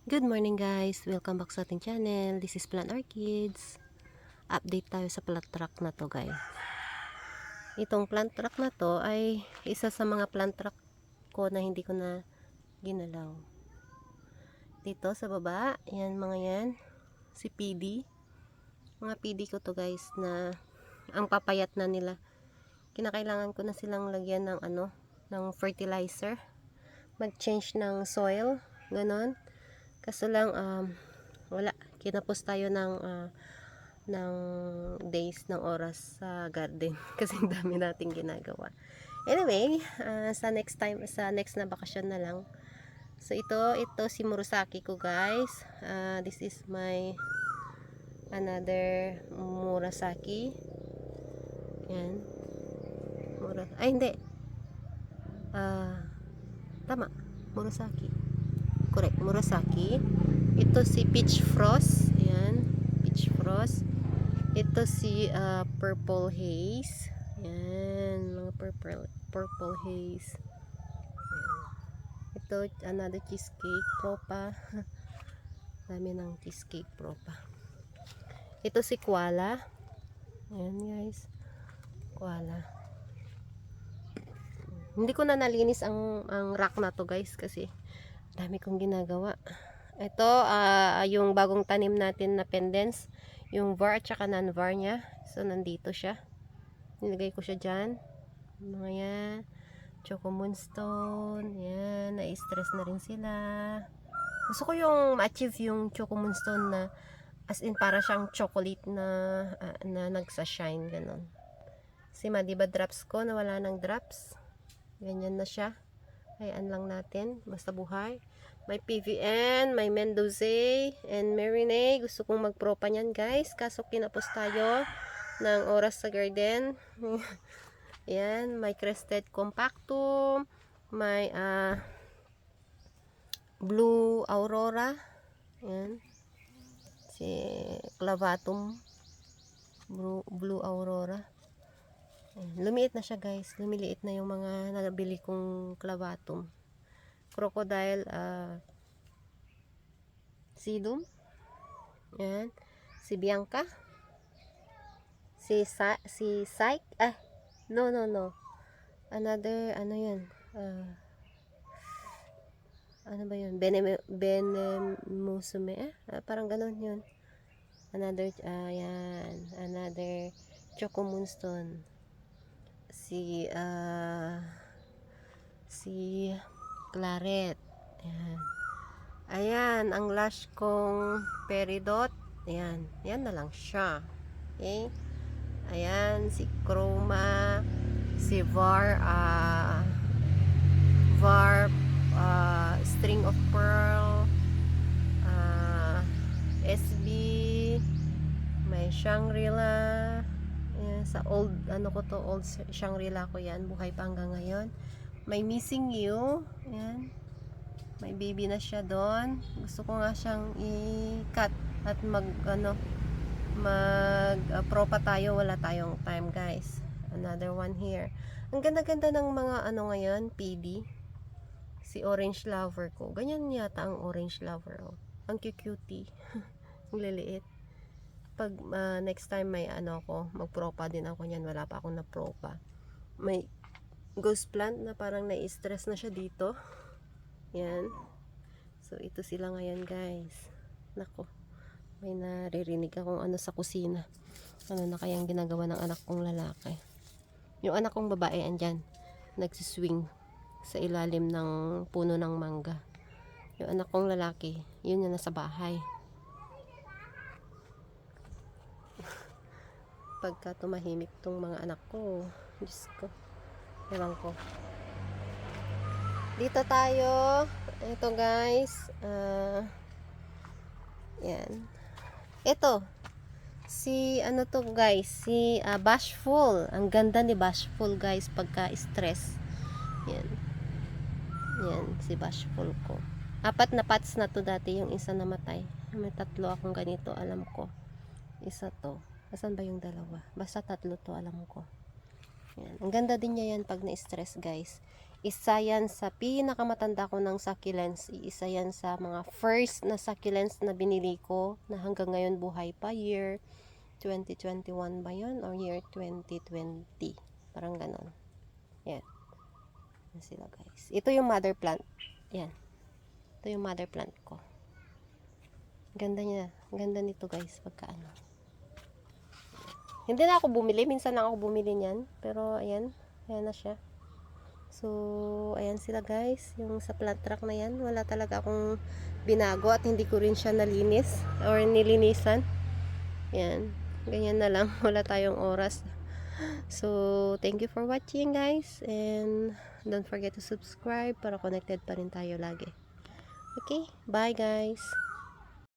Good morning guys! Welcome back sa ating channel. This is Plant Orchids. Update tayo sa plant truck na to guys. Itong plant truck na to ay isa sa mga plant truck ko na hindi ko na ginalaw. Dito sa baba, yan mga yan. Si PD. Mga PD ko to guys na ang papayat na nila. Kinakailangan ko na silang lagyan ng ng fertilizer. Mag-change ng soil. Ganon. Kaso lang wala, kinapos tayo ng days, ng oras sa garden kasi ang dami nating ginagawa. Anyway, sa next na bakasyon na lang. So ito si Murasaki ko guys. This is my another Murasaki. Yan. Ay hindi. Tama, Murasaki. Correct, Murasaki. Ito si Peach Frost. Ayan, Peach Frost. Ito si Purple Haze. Ayan, mga purple haze. Ayan. Ito, another cheesecake propa. Dami ng cheesecake propa. Ito si Koala. Ayan guys, Koala. Hindi ko na nalinis ang rack na to guys kasi dami kong ginagawa. Ito, yung bagong tanim natin na pendants. Yung var at saka non-var niya. So, nandito siya. Nilagay ko siya dyan. Mga yan. Choco Moonstone. Yan. Na-stress na rin sila. Gusto ko yung ma-achieve yung Choco Moonstone na as in para siyang chocolate na nagsa-shine. Ganon. Si diba drops ko na wala ng drops. Ganyan na siya. Hayaan lang natin. Basta buhay. May PVN, may Mendoza, and Marinade. Gusto kong magpropa niyan guys. Kaso kinapos tayo ng oras sa garden. Yan. May Crested Compactum. May Blue Aurora. Yan. Si Clavatum. Blue Aurora. Lumiit na siya guys. Lumiliit na yung mga nabili kong clavatum. Crocodile Sedum. Yan. Si Bianca. Si Psyche. No. Another, yan. Ano ba yun? Benemusume. Parang ganon yun. Another, yan. Another Choco Moonstone. Si Claret. Ayan. Ayan, ang lash kong peridot. Ayan. Yan na lang siya. Okay. Ayan, si Chroma. Si Var String of Pearl. SB. May Shangri-La. Ayan, sa old Shangri-La ko yan. Buhay pa hanggang ngayon. May Missing You. Ayan. May baby na siya doon. Gusto ko nga siyang i-cut at propa tayo. Wala tayong time guys. Another one here. Ang ganda-ganda ng mga ngayon, PD. Si Orange Lover ko. Ganyan yata ang Orange Lover. Oh. Ang cute-cutie. Ang liliit. Pag next time may magpropa din ako niyan. Wala pa akong napropa. May ghost plant na parang na-stress na siya dito. Yan. So, ito sila ngayon guys. Nako. May naririnig akong sa kusina. Ano na kayang ginagawa ng anak kong lalaki. Yung anak kong babae andyan. Nagsiswing sa ilalim ng puno ng mangga. Yung anak kong lalaki, yun yung nasa bahay. Pagka tumahimik tong mga anak ko, Diyos ko, ewan ko. Dito tayo. Ito guys, yan. Ito si to guys, si Bashful. Ang ganda ni Bashful guys pagka stress. Yan. Yan si Bashful ko. 4 na pots na to dati, yung isa namatay. May 3 akong ganito, alam ko. Isa to. Asan ba yung dalawa? Basta 3 to, alam ko. Yan. Ang ganda din niya yan pag na-stress guys. Isa yan sa pinakamatanda ko ng succulents. Isa yan sa mga first na succulents na binili ko na hanggang ngayon buhay pa. Year 2021 ba yun? Or year 2020? Parang ganon. Yan. Yan sila guys. Ito yung mother plant. Yan. Ito yung mother plant ko. Ganda niya. Ganda nito guys. Pagka ano. Hindi na ako bumili. Minsan lang ako bumili niyan. Pero ayan. Ayan na siya. So, ayan sila guys. Yung sa plant truck na yan. Wala talaga akong binago. At hindi ko rin siya nalinis. Or nilinisan. Ayan. Ganyan na lang. Wala tayong oras. So, thank you for watching guys. And don't forget to subscribe para connected pa rin tayo lagi. Okay? Bye guys.